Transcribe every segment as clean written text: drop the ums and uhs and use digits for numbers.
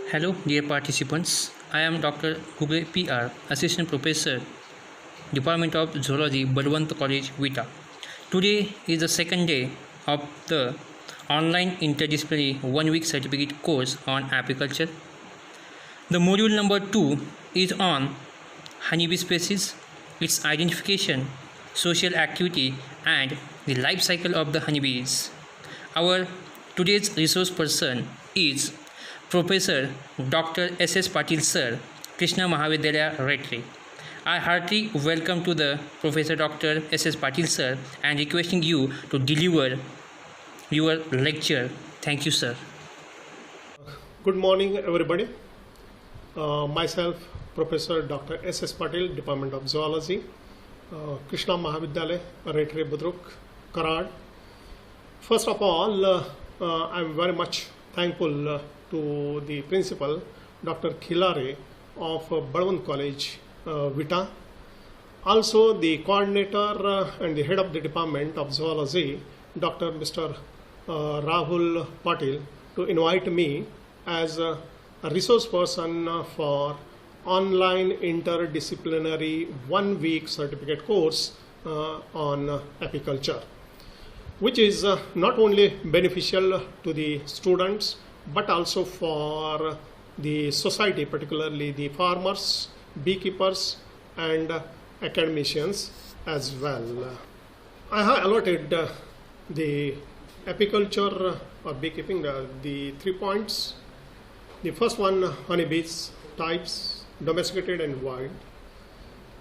Hello, dear participants. I am Dr. Google PR, Assistant Professor, Department of Zoology, Balwant College, Vita. Today is the second day of the online interdisciplinary one-week certificate course on apiculture. The module number 2 is on honeybee species, its identification, social activity, and the life cycle of the honeybees. Our today's resource person is Professor Dr. S.S. Patil Sir, Krishna Mahavidyalaya, Retri. I heartily welcome to the Professor Dr. S.S. Patil Sir and requesting you to deliver your lecture. Thank you, sir. Good morning, everybody. Myself, Professor Dr. S.S. Patil, Department of Zoology, Krishna Mahavidyalaya, Retri Budruk, Karad. First of all, I'm very much thankful to the principal, Dr. Khilare of Balwant College, Vita. Also the coordinator and the head of the Department of Zoology, Dr. Mr. Rahul Patil, to invite me as a resource person for online interdisciplinary one-week certificate course on apiculture, which is not only beneficial to the students but also for the society, particularly the farmers, beekeepers and academicians as well. I have allotted the apiculture or beekeeping the 3 points. The first one, honeybees types, domesticated and wild,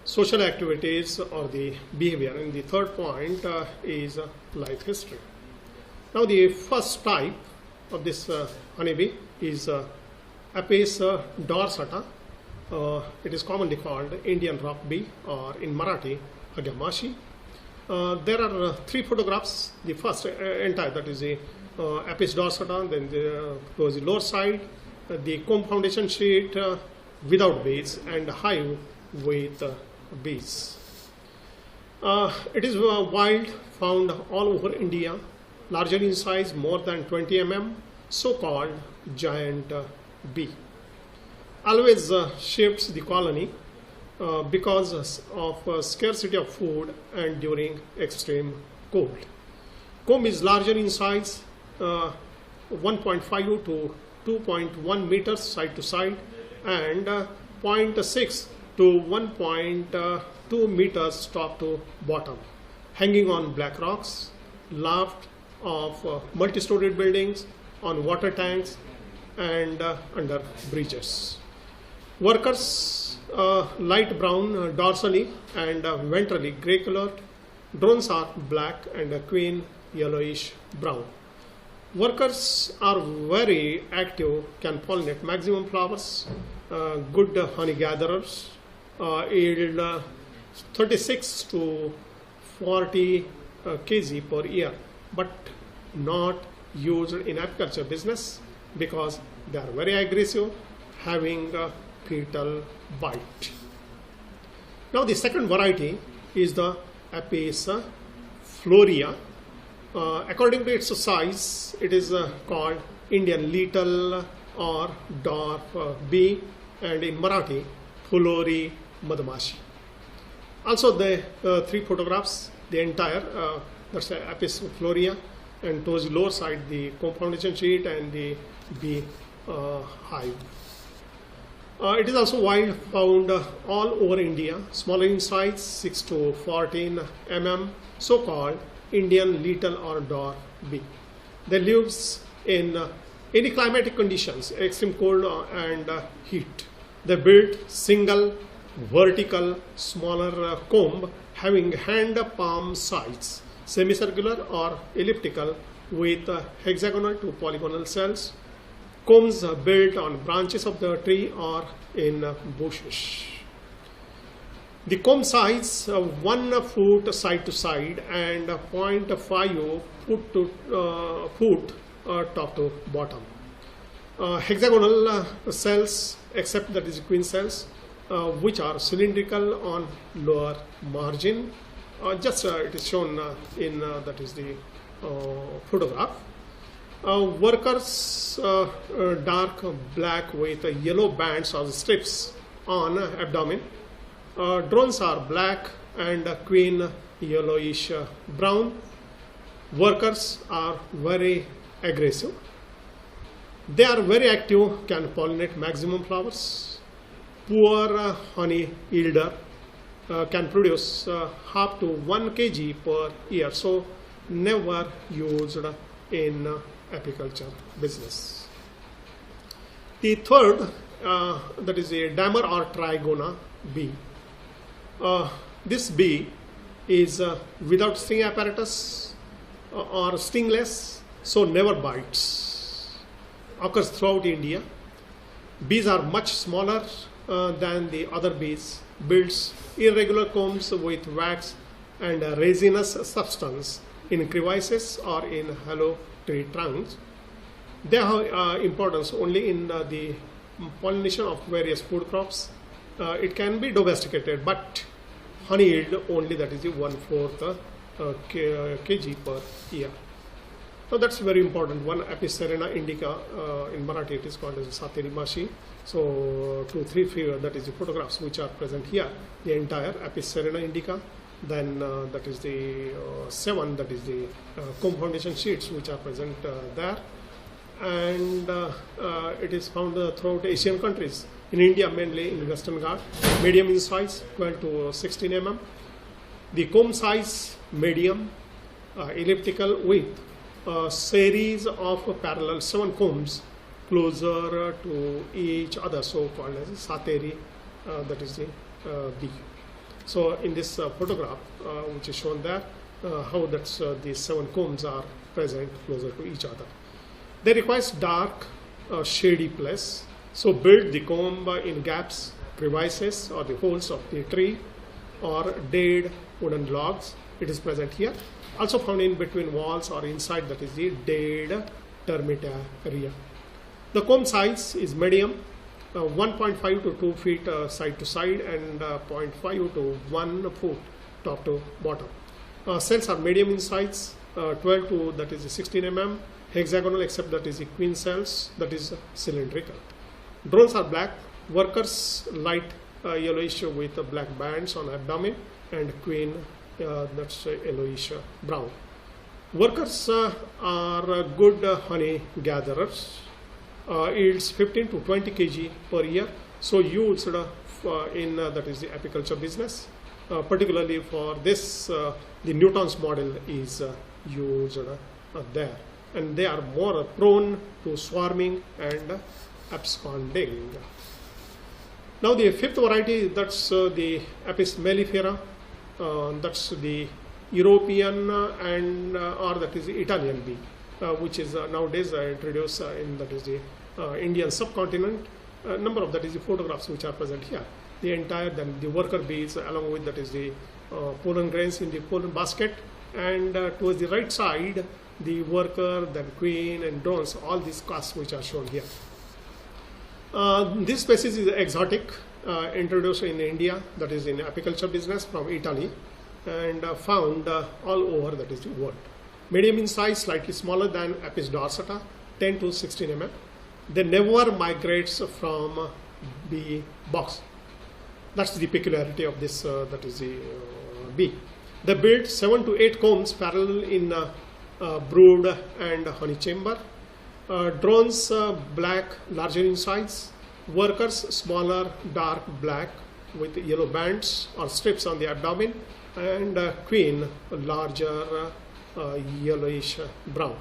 social activities or the behavior, and the third point is life history. Now the first type of this honeybee is Apis dorsata. It is commonly called Indian rock bee, or in Marathi Hagamashi. There are 3 photographs. The first entire, that is the Apis dorsata, then towards the lower side the comb foundation sheet without bees and hive with bees. It is wild, found all over India, larger in size, more than 20 mm, so-called giant bee. Always shifts the colony because of scarcity of food and during extreme cold. Comb is larger in size, 1.5 to 2.1 meters side to side, and 0.6 to 1.2 meters top to bottom, hanging on black rocks, loft of multi-storied buildings, on water tanks and under bridges. Workers light brown dorsally and ventrally grey colored. Drones are black and queen yellowish brown. Workers are very active, can pollinate maximum flowers, good honey gatherers, yield 36 to 40 kg per year, but not used in apiculture business because they are very aggressive, having a fetal bite. Now the second variety is the Apis florea. According to its size, it is called Indian little or dwarf bee, and in Marathi Fulori Madmashi. Also the 3 photographs, the entire that's Apis florea, and towards the lower side the comb foundation sheet and the bee hive. It is also wild, found all over India, smaller in size, 6 to 14 mm, so-called Indian little or dwarf bee. They lives in any climatic conditions, extreme cold and heat. They build single vertical smaller comb having hand palm size, semicircular or elliptical, with hexagonal to polygonal cells. Combs are built on branches of the tree or in bushes. The comb size 1 foot side to side and 0.5 foot top to bottom. Hexagonal cells, except that is queen cells, which are cylindrical on lower margin. It is shown in that is the photograph. Workers dark black with yellow bands or strips on abdomen. Drones are black and queen yellowish brown. Workers are very aggressive. They are very active, can pollinate maximum flowers. Poor honey yielder can produce half to 1 kg per year. So never used in apiculture business. The third, that is a damer or trigona bee. This bee is without sting apparatus or stingless, so never bites. Occurs throughout India. Bees are much smaller than the other bees. Builds irregular combs with wax and resinous substance in crevices or in hollow tree trunks. They have importance only in the pollination of various food crops. It can be domesticated, but honey yield only, that is 1/4 kg per year. So that's very important. One Apis cerana indica, in Marathi it is called as Sateri Mashi. So 2, 3 figure, that is the photographs which are present here. The entire Apis cerana indica. Then that is the 7, that is the comb foundation sheets which are present there. And it is found throughout Asian countries. In India mainly in Western Ghats. Medium in size, 12 to 16 mm. The comb size medium, elliptical width. Series of parallel 7 combs closer to each other, so called as Sateri, that is the bee. So in this photograph which is shown there, how that's these 7 combs are present closer to each other. They require dark shady place, so build the comb in gaps, crevices or the holes of the tree or dead wooden logs. It is present here. Also found in between walls or inside, that is the dead termitaria. The comb size is medium, 1.5 to 2 feet side to side and 0.5 to 1 foot top to bottom. Cells are medium in size, 12 to that is 16 mm, hexagonal except that is the queen cells, that is cylindrical. Drones are black, workers light yellowish with black bands on abdomen and queen that's yellowish brown. Workers are good honey gatherers, yields 15 to 20 kg per year, so used in that is the apiculture business. Particularly for this, the Newton's model is used there, and they are more prone to swarming and absconding. Now the fifth variety, that's the Apis mellifera. That's the European and or that is the Italian bee, which is nowadays introduced in that is the Indian subcontinent. Number of that is the photographs which are present here. The entire then the worker bees along with that is the pollen grains in the pollen basket, and towards the right side the worker, then queen and drones, all these castes which are shown here. This species is exotic, introduced in India, that is in apiculture business from Italy, and found all over that is the world. Medium in size, slightly smaller than Apis dorsata, 10 to 16 mm. They never migrates from bee box. That's the peculiarity of this that is the bee. They build 7 to 8 combs parallel in brood and honey chamber. Drones black, larger in size. Workers smaller, dark black with yellow bands or strips on the abdomen, and queen larger yellowish brown.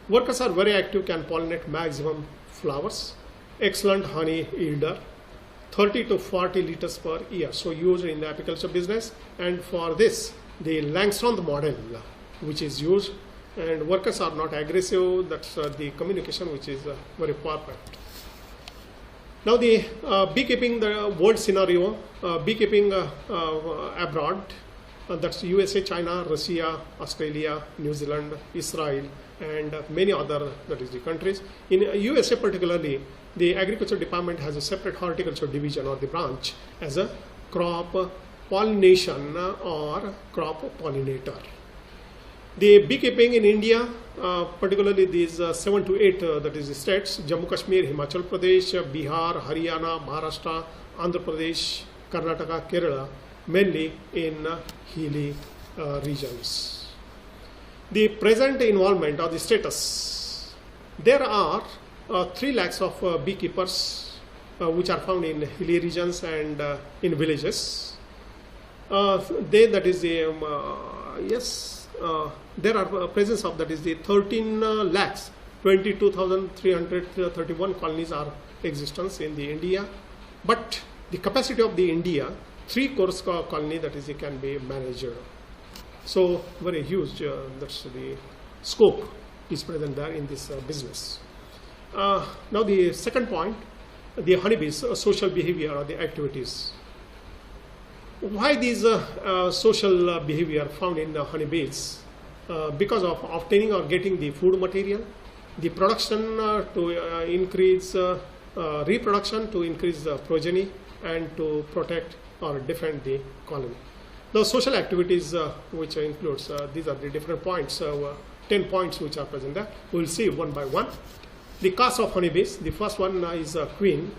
Workers are very active, can pollinate maximum flowers. Excellent honey yielder, 30 to 40 liters per year. So used in the apiculture business, and for this the Langstroth model which is used. And workers are not aggressive. That's the communication which is very perfect. Now the beekeeping, the world scenario, beekeeping abroad, that's USA, China, Russia, Australia, New Zealand, Israel, and many other that is the countries. In USA particularly, the agriculture department has a separate horticulture division or the branch as a crop pollination or crop pollinator. The beekeeping in India, particularly these 7 to 8 that is the states, Jammu Kashmir, Himachal Pradesh, Bihar, Haryana, Maharashtra, Andhra Pradesh, Karnataka, Kerala, mainly in hilly regions. The present involvement or the status, there are 3 lakhs of beekeepers which are found in hilly regions and in villages. That is the there are presence of that is the 13 lakhs 22,331 colonies are existence in the India, but the capacity of the India 3 crores colony that is it can be managed. So very huge. That's the scope is present there in this business. Now the second point, the honeybees social behavior or the activities. Why these social behavior found in the honeybees? Because of obtaining or getting the food material, the production to increase reproduction, to increase the progeny, and to protect or defend the colony. The social activities which includes these are the different points, 10 points which are present there. We will see one by one. The caste of honeybees. The first one is queen.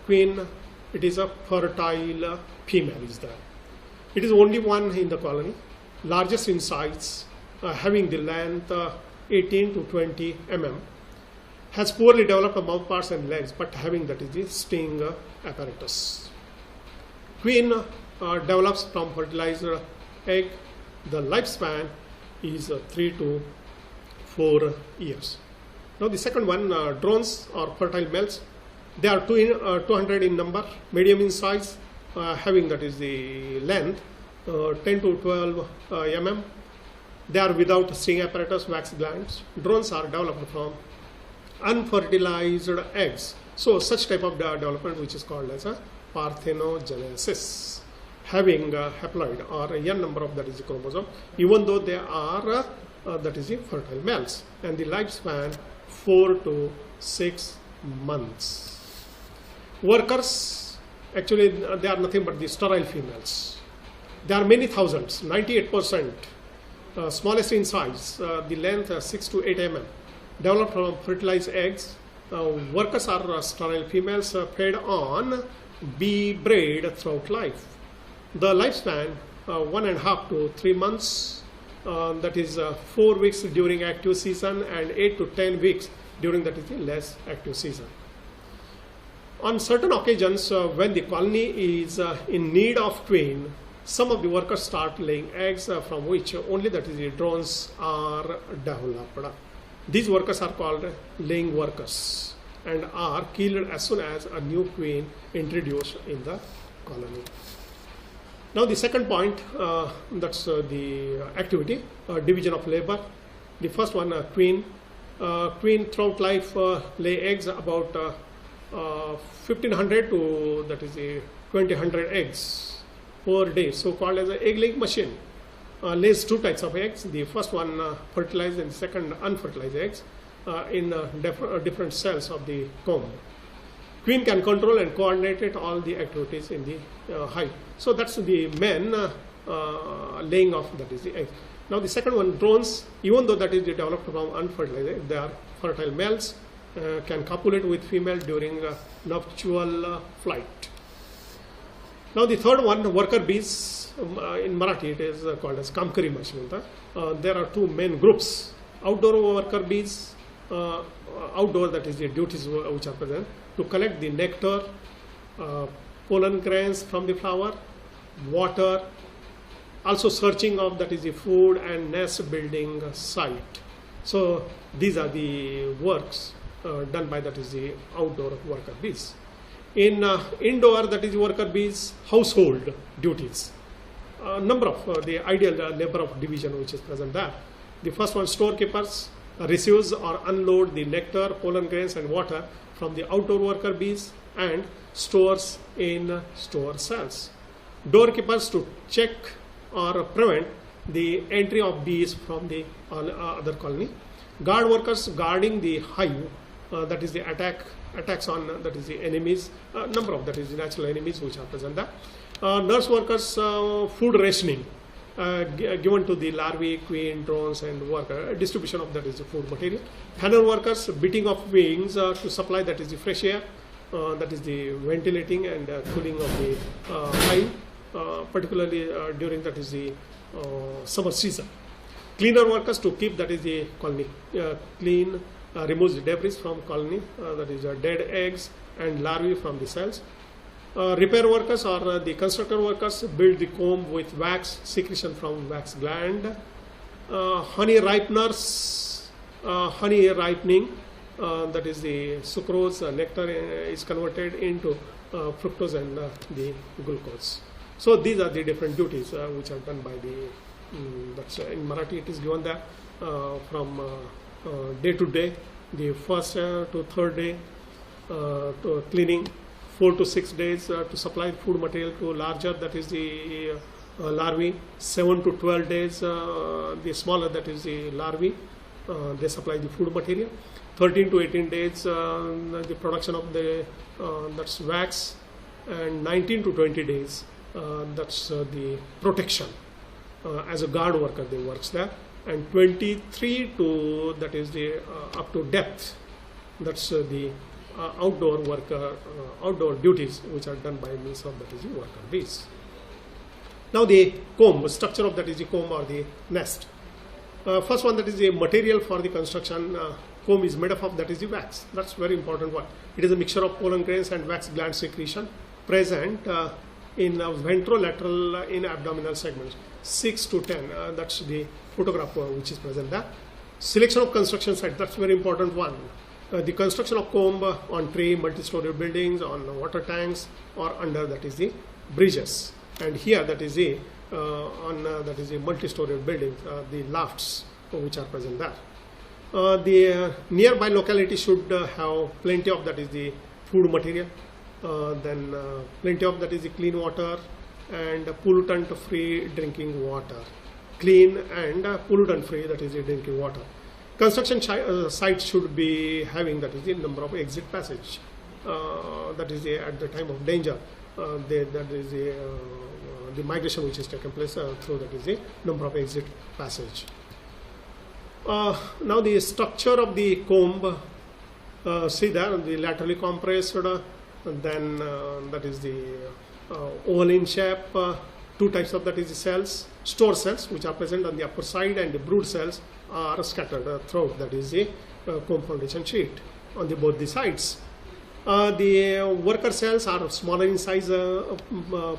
Queen, it is a fertile female is there. It is only one in the colony, largest in size, having the length 18 to 20 mm, has poorly developed mouth parts and legs, but having that is the sting apparatus. Queen develops from fertilized egg. The lifespan is 3 to 4 years. Now the second one, drones or fertile males. They are 200 in number, medium in size, having that is the length 10 to 12 mm. They are without sting apparatus, wax glands. Drones are developed from unfertilized eggs. So such type of development which is called as a parthenogenesis, having haploid or n number of that is the chromosome, even though they are that is the fertile males, and the lifespan 4 to 6 months. Workers, actually they are nothing but the sterile females. There are many thousands, 98%, smallest in size, the length 6 to 8 mm, developed from fertilized eggs. Workers are sterile females fed on bee bread throughout life. The lifespan 1.5 to 3 months, that is 4 weeks during active season and 8 to 10 weeks during that is the less active season. On certain occasions, when the colony is in need of queen, some of the workers start laying eggs from which only that is the drones are developed. These workers are called laying workers and are killed as soon as a new queen introduced in the colony. Now the second point, that's the activity, division of labor. The first one, queen. Queen throughout life lay eggs about 1500 to that is a 2000 eggs per day, so called as an egg laying machine. Lays 2 types of eggs. The first one fertilized and second unfertilized eggs in different cells of the comb. Queen can control and coordinate all the activities in the hive. So that's the men laying of that is the egg. Now the second one, drones, even though that is developed from unfertilized eggs, they are fertile males, can copulate with female during nuptial flight. Now the third one, worker bees, in Marathi it is called as kamkari mashmunta. There are 2 main groups, outdoor worker bees, outdoor that is the duties which are present, to collect the nectar, pollen grains from the flower, water, also searching of that is the food and nest building site. So these are the works done by that is the outdoor worker bees. In indoor that is worker bees, household duties. Number of the ideal labor of division which is present there. The first one, storekeepers receives or unload the nectar, pollen grains and water from the outdoor worker bees and stores in store cells. Doorkeepers to check or prevent the entry of bees from the other colony. Guard workers guarding the hive, that is the attacks on that is the enemies, number of that is the natural enemies which are present there. Nurse workers, food rationing. given to the larvae, queen, drones, and worker. Distribution of that is the food material. Hangar workers, beating of wings to supply that is the fresh air, that is the ventilating and cooling of the hive, particularly during that is the summer season. Cleaner workers to keep that is the colony clean, removes the debris from colony, that is dead eggs and larvae from the cells. Repair workers or the constructor workers build the comb with wax secretion from wax gland. Honey ripeners, honey ripening, that is the sucrose, nectar is converted into fructose and the glucose. So these are the different duties which are done by the, that's in Marathi it is given that from day to day, the first to third day to cleaning, 4 to 6 days to supply food material to larger, that is the larvae, 7 to 12 days the smaller, that is the larvae, they supply the food material, 13 to 18 days the production of the that's wax, and 19 to 20 days that's the protection, as a guard worker they works there, and 23 to that is the up to depth, that's the outdoor worker, outdoor duties which are done by means of that is the worker bees. Now the comb, structure of that is the comb or the nest. First one, that is the material for the construction. Comb is made up of that is the wax. That's very important one. It is a mixture of pollen grains and wax gland secretion present in ventrolateral in abdominal segments. 6 to 10. That's the photograph which is present there. Selection of construction site. That's very important one. The construction of comb on tree, multi-story buildings, on water tanks, or under that is the bridges. And here that is the on that is the multi-story buildings, the lofts which are present there. The nearby locality should have plenty of that is the food material, then plenty of that is the clean water and pollutant-free drinking water. Clean and pollutant-free, that is the drinking water. Construction site should be having that is the number of exit passage. That is the, at the time of danger, that is the migration which is taken place through that is the number of exit passage. Now the structure of the comb, see there, the laterally compressed, then that is the oval in shape, two types of that is the cells, store cells which are present on the upper side, and the brood cells are scattered throughout that is the comb foundation sheet on the both the sides. The worker cells are smaller in size,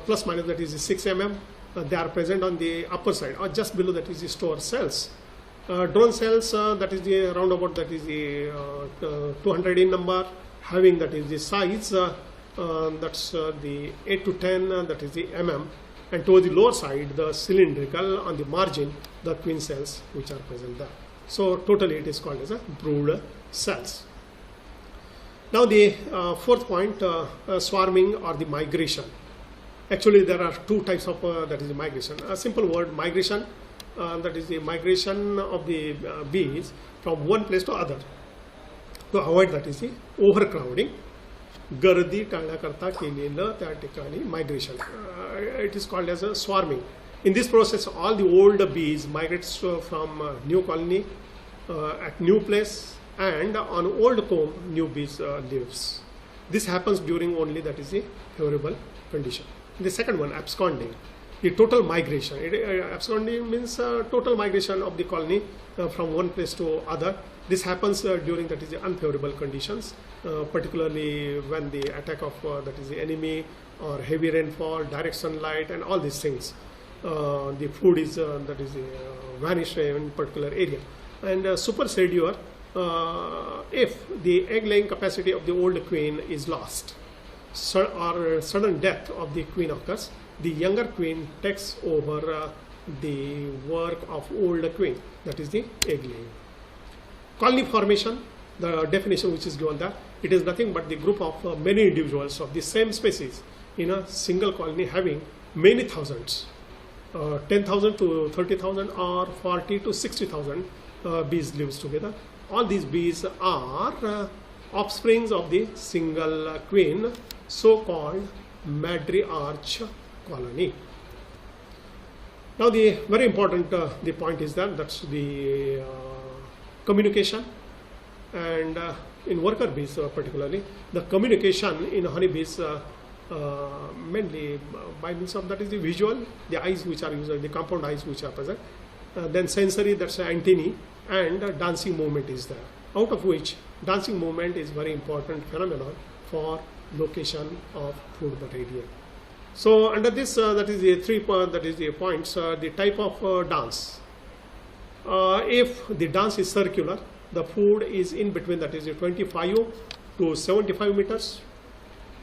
plus minus that is 6 mm. They are present on the upper side or just below that is the store cells. Drone cells, that is the roundabout that is the 200 in number, having that is the size, that's the 8 to 10, that is the mm. And towards the lower side, the cylindrical on the margin, the queen cells which are present there. So totally it is called as a brood cells. Now the fourth point, swarming or the migration. Actually there are two types of that is the migration. A simple word, migration, that is the migration of the bees from one place to other. To avoid that is the overcrowding. गर्दी टाळण्याकरता केलेलं त्या ठिकाणी migration. It is called as a swarming. In this process, all the old bees migrates from new colony at new place, and on old comb new bees lives. This happens during only that is a favorable condition. The second one, absconding, the total migration. Absconding means total migration of the colony from one place to other. This happens during that is the unfavorable conditions, particularly when the attack of that is the enemy, or heavy rainfall, direct sunlight, and all these things. The food is that is vanished in particular area. And supersedure, if the egg laying capacity of the old queen is lost, or sudden death of the queen occurs, the younger queen takes over the work of older queen, that is the egg laying. Colony formation, the definition which is given there, it is nothing but the group of many individuals of the same species in a single colony having many thousands, 10,000 to 30,000 or 40 to 60,000 bees lives together. All these bees are offsprings of the single queen, so-called matriarch colony. Now the very important the point is that's the communication, and in worker bees particularly, the communication in honeybees mainly by means of that is the visual, the eyes which are used, the compound eyes which are present, then sensory, that's antennae, and dancing movement is there, out of which dancing movement is very important phenomenon for location of food material. So under this that is the the points, the type of dance. If the dance is circular, the food is in between, that is 25 to 75 meters.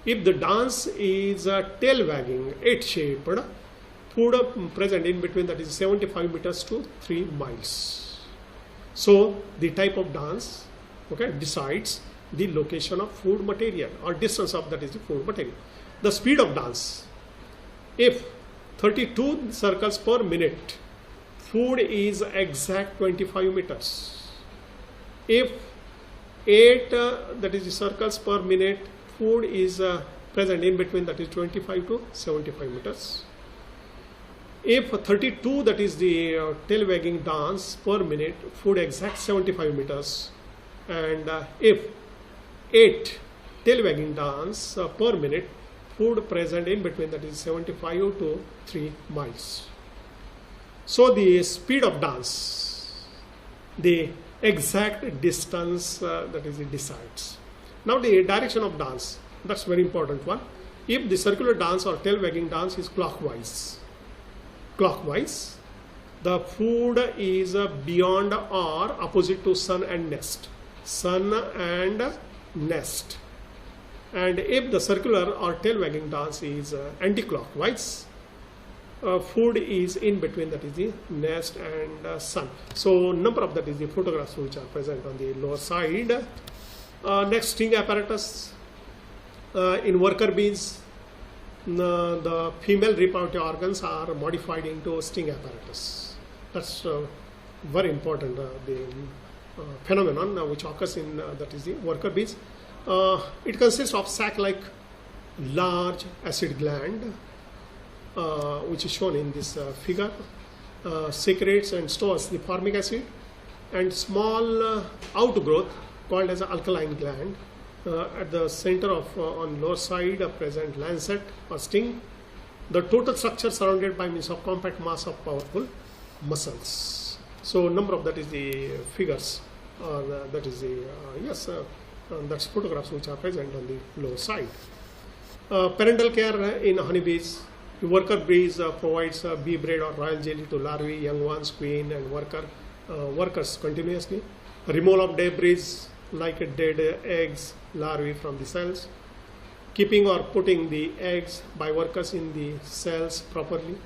If the dance is tail wagging, 8 shaped, food present in between, that is 75 meters to 3 miles. So the type of dance, okay, decides the location of food material or distance of that is the food material. The speed of dance, if 32 circles per minute, food is exact 25 meters. If 8 that is the circles per minute, food is present in between, that is 25 to 75 meters. If 32 that is the tail wagging dance per minute, food exact 75 meters. And if 8 tail wagging dance per minute, food present in between, that is 75 to 3 miles. So the speed of dance, the exact distance that is it decides. Now the direction of dance, that's very important one. If the circular dance or tail wagging dance is clockwise, the food is beyond or opposite to sun and nest. And if the circular or tail wagging dance is anti-clockwise, food is in between, that is the nest and sun. So number of that is the photographs which are present on the lower side. Next, sting apparatus. In worker bees, the female reproductive organs are modified into sting apparatus. That's very important the phenomenon which occurs in that is the worker bees. It consists of sac-like large acid gland, which is shown in this figure, secretes and stores the formic acid, and small outgrowth called as an alkaline gland. At the center of on lower side present lancet or sting. The total structure surrounded by means of compact mass of powerful muscles. So number of that is the figures, that is the that's photographs which are present on the lower side. Parental care in honeybees. The worker bees provides bee bread or royal jelly to larvae, young ones, queen, and workers continuously. Removal of debris like dead eggs, larvae from the cells. Keeping or putting the eggs by workers in the cells properly.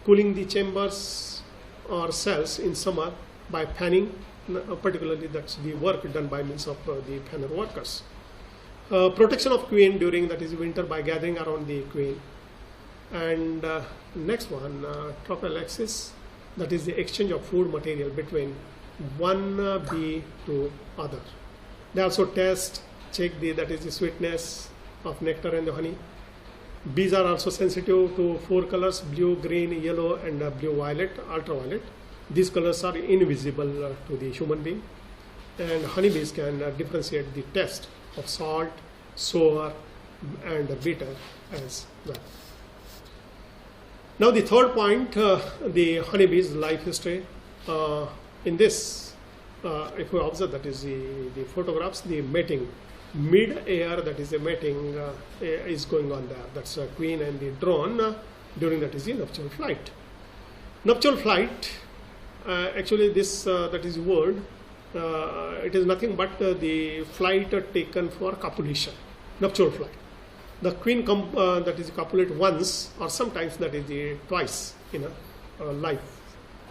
Cooling the chambers or cells in summer by fanning, particularly that's the work done by means of the fanner workers. Protection of queen during that is winter by gathering around the queen. And next one, trophallaxis, that is the exchange of food material between one bee to other. They also check that is the sweetness of nectar and the honey. Bees are also sensitive to 4 colors: blue, green, yellow, and blue violet, ultraviolet. These colors are invisible to the human being. And honeybees can differentiate the taste of salt, sour, and bitter as well. Now the third point, the honeybee's life history. In this, if we observe that is the photographs, the mating, mid-air, that is the mating is going on there. That's a queen and the drone during that is the nuptial flight. Nuptial flight, actually this that is word, it is nothing but the flight taken for copulation, nuptial flight. The queen that is copulate once or sometimes that is the twice in a life.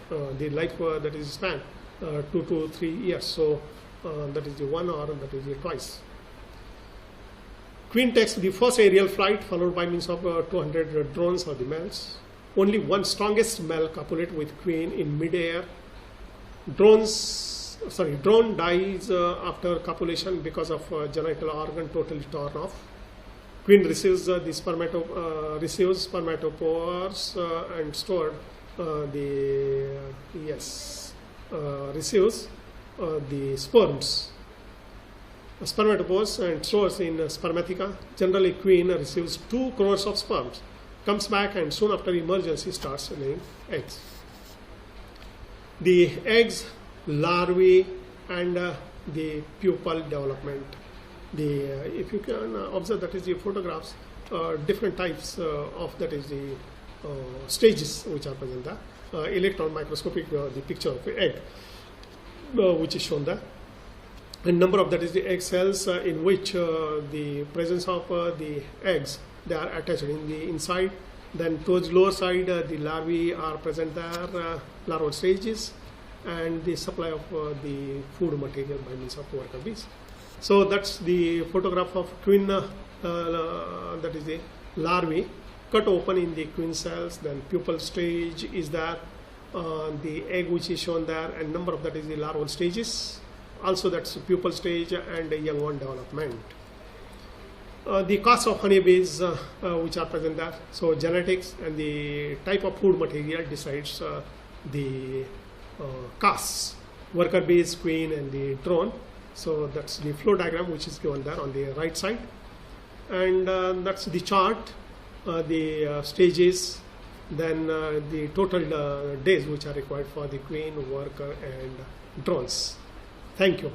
The life that is span 2 to 3 years. So that is the one or that is the twice. Queen takes the first aerial flight followed by means of 200 drones or the males. Only one strongest male copulate with queen in mid-air. Drone dies after copulation because of genital organ totally torn off. Queen receives the spermatophores and stored receives the sperms, spermatophores, and stores in spermatheca. Generally, queen receives 2 crores of sperms, comes back, and soon after emergence, he starts laying eggs. The eggs, larvae, and the pupal development. If you can observe, that is the photographs, different types of, that is the stages which are present there. Electron microscopic, the picture of the egg, which is shown there. And number of, that is the egg cells in which the presence of the eggs, they are attached in the inside. Then towards lower side, the larvae are present there, larval stages, and the supply of the food material by means of worker bees. So that's the photograph of queen, that is the larvae, cut open in the queen cells. Then pupal stage is there, the egg which is shown there, and number of, that is the larval stages. Also that's pupal stage and young one development. The cost of honeybees which are present there. So genetics and the type of food material decides the costs. Worker bees, queen, and the drone. So that's the flow diagram which is given there on the right side. And that's the chart, the stages, then the total days which are required for the queen, worker, and drones. Thank you.